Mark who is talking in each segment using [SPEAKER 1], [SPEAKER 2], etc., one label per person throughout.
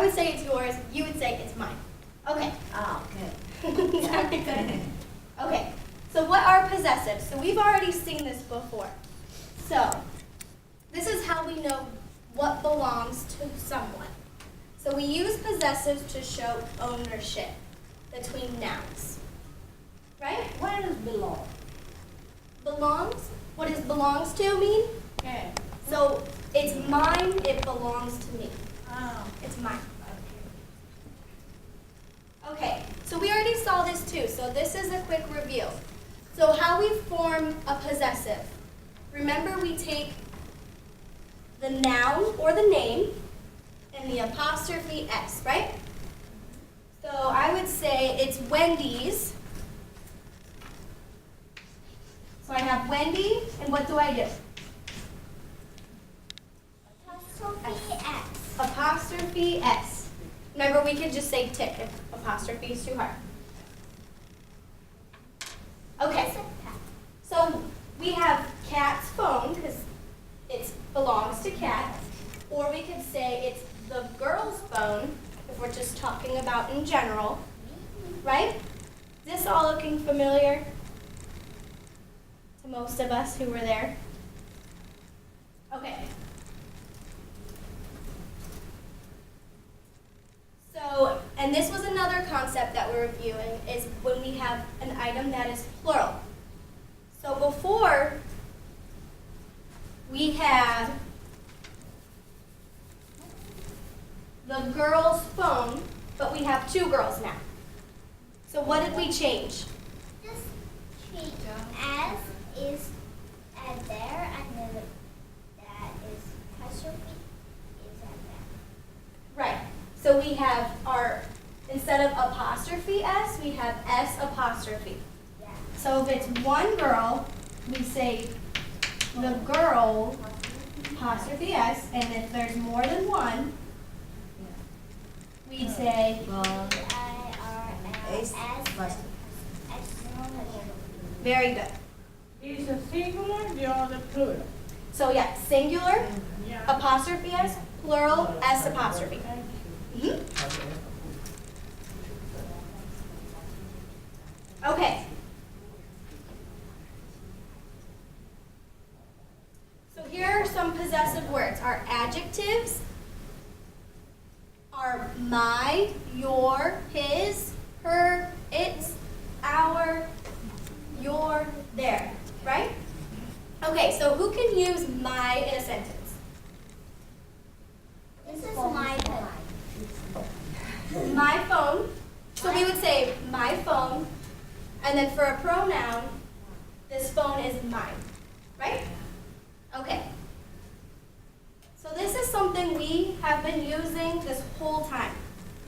[SPEAKER 1] would say it's yours, you would say it's mine. Okay.
[SPEAKER 2] Oh, good.
[SPEAKER 1] Sound good? Okay, so what are possessives? So we've already seen this before. So this is how we know what belongs to someone. So we use possessives to show ownership between nouns. Right?
[SPEAKER 2] Where does belong?
[SPEAKER 1] Belongs? What does belongs to mean?
[SPEAKER 2] Yeah.
[SPEAKER 1] So it's mine, it belongs to me.
[SPEAKER 2] Oh.
[SPEAKER 1] It's mine. Okay, so we already saw this too, so this is a quick review. So how we form a possessive. Remember, we take the noun or the name and the apostrophe S, right? So I would say it's Wendy's. So I have Wendy, and what do I do?
[SPEAKER 3] Apostrophe S.
[SPEAKER 1] Apostrophe S. Remember, we could just say tick if apostrophe is too hard. Okay, so we have Cat's phone because it belongs to Cat, or we could say it's the girl's phone if we're just talking about in general, right? Is this all looking familiar to most of us who were there? Okay. So, and this was another concept that we're reviewing, is when we have an item that is plural. So before, we had the girl's phone, but we have two girls now. So what did we change?
[SPEAKER 3] Just treat S is at there, and then that is apostrophe is at there.
[SPEAKER 1] Right. So we have our, instead of apostrophe S, we have S apostrophe.
[SPEAKER 3] Yeah.
[SPEAKER 1] So if it's one girl, we say the girl apostrophe S, and if there's more than one, we'd say
[SPEAKER 3] I-R-S.
[SPEAKER 1] very good.
[SPEAKER 2] Is a singular the other plural?
[SPEAKER 1] So yeah, singular,
[SPEAKER 2] Yeah.
[SPEAKER 1] apostrophe S, plural, S apostrophe. Mhm. Okay. So here are some possessive words. Our adjectives are my, your, his, her, its, our, your, their, right? Okay, so who can use my in a sentence?
[SPEAKER 3] This is my phone.
[SPEAKER 1] My phone. So we would say my phone, and then for a pronoun, this phone is mine, right? Okay. So this is something we have been using this whole time,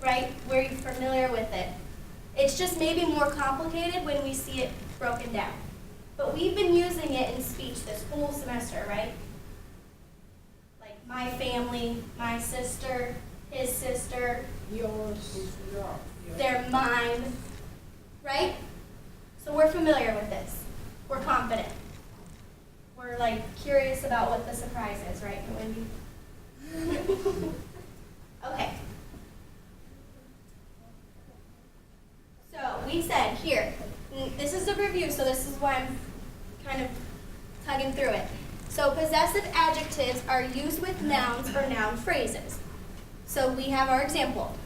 [SPEAKER 1] right? We're familiar with it. It's just maybe more complicated when we see it broken down. But we've been using it in speech this whole semester, right? Like my family, my sister, his sister,
[SPEAKER 2] Yours.
[SPEAKER 1] they're mine, right? So we're familiar with this. We're confident. We're like curious about what the surprise is, right, Wendy? Okay. So we said here, this is a review, so this is why I'm kind of tugging through it. So possessive adjectives are used with nouns or noun phrases. So we have our example.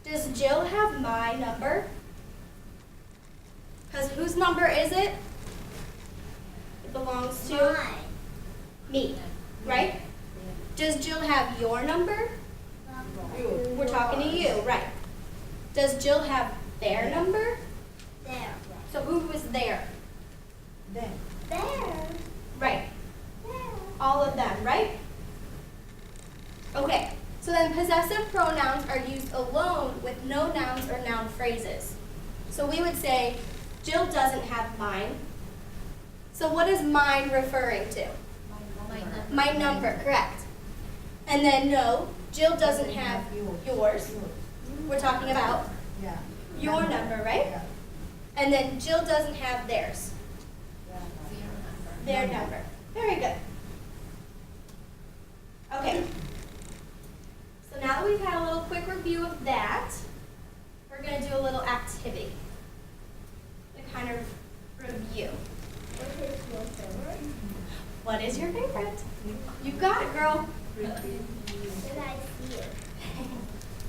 [SPEAKER 1] Does Jill have my number? Because whose number is it? It belongs to
[SPEAKER 3] Mine.
[SPEAKER 1] me, right? Does Jill have your number? We're talking to you, right? Does Jill have their number?
[SPEAKER 3] There.
[SPEAKER 1] So who was there?
[SPEAKER 2] Then.
[SPEAKER 3] There.
[SPEAKER 1] Right.
[SPEAKER 3] There.
[SPEAKER 1] All of them, right? Okay, so then possessive pronouns are used alone with no nouns or noun phrases. So we would say, Jill doesn't have mine. So what is mine referring to? My number, correct. And then no, Jill doesn't have yours. We're talking about
[SPEAKER 2] Yeah.
[SPEAKER 1] your number, right?
[SPEAKER 2] Yeah.
[SPEAKER 1] And then Jill doesn't have theirs. Their number. Very good. Okay. So So now that we've had a little quick review of that, we're going to do a little activity to kind of review.
[SPEAKER 3] What is your favorite?
[SPEAKER 1] What is your favorite? You got it, girl.
[SPEAKER 3] Should I see it?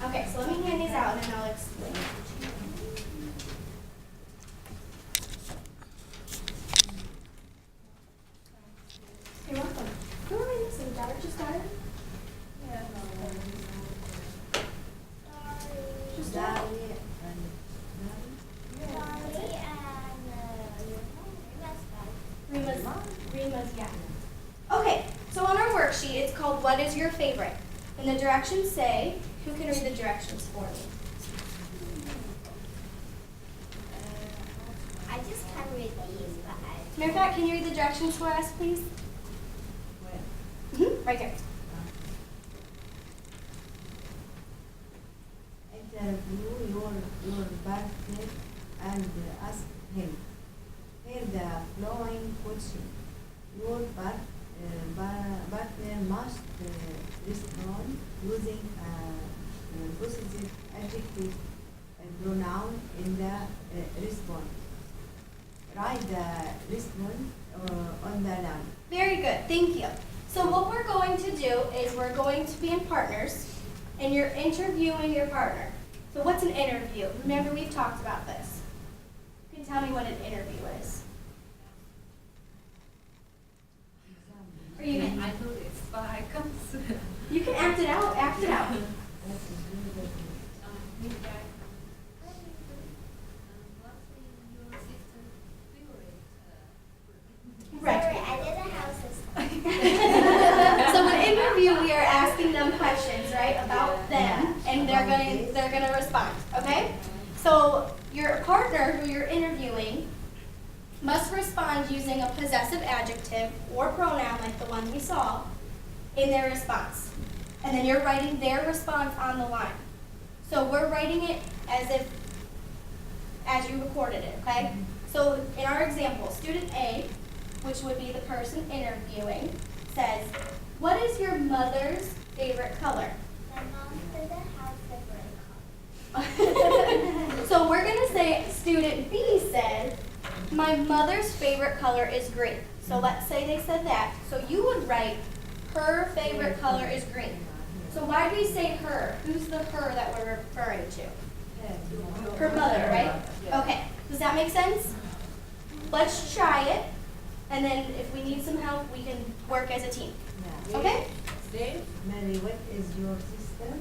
[SPEAKER 1] Okay, so let me hand these out and then I'll explain. You're welcome. Who are we missing? Daughter just started? Just started.
[SPEAKER 3] Sorry, and
[SPEAKER 1] Rima's, yeah. Okay, so on our worksheet, it's called What is Your Favorite? And the directions say, who can read the directions for me?
[SPEAKER 3] I just can't read these, but I.
[SPEAKER 1] Matter of fact, can you read the directions for us, please? Right here.
[SPEAKER 4] Interview your partner and ask him. Hear the following question. Your partner must respond using a possessive adjective pronoun in the response. Write the response on the line.
[SPEAKER 1] Very good, thank you. So what we're going to do is we're going to be in partners, and you're interviewing your partner. So what's an interview? Remember, we've talked about this. You can tell me what an interview is. Or you can,
[SPEAKER 5] I know this, but I can't.
[SPEAKER 1] you can act it out, act it out. Right.
[SPEAKER 3] Sorry, I did a house
[SPEAKER 1] So in interview, we are asking them questions, right, about them, and they're gonna respond. Okay. So your partner, who you're interviewing, must respond using a possessive adjective or pronoun, like the one we saw, in their response, and then you're writing their response on the line. So we're writing it as you recorded it. Okay. So in our example, student A, which would be the person interviewing, says, "What is your mother's favorite color?"
[SPEAKER 3] My mom said the house favorite color.
[SPEAKER 1] So we're going to say student B said, "My mother's favorite color is green." So let's say they said that. So you would write, "Her favorite color is green." So why do we say her? Who's the her that we're referring to? Her mother, right? Okay. Does that make sense? Let's try it. And then if we need some help, we can work as a team.
[SPEAKER 4] Yeah.
[SPEAKER 1] Okay?
[SPEAKER 2] Dave?
[SPEAKER 4] Mary, what is your sister's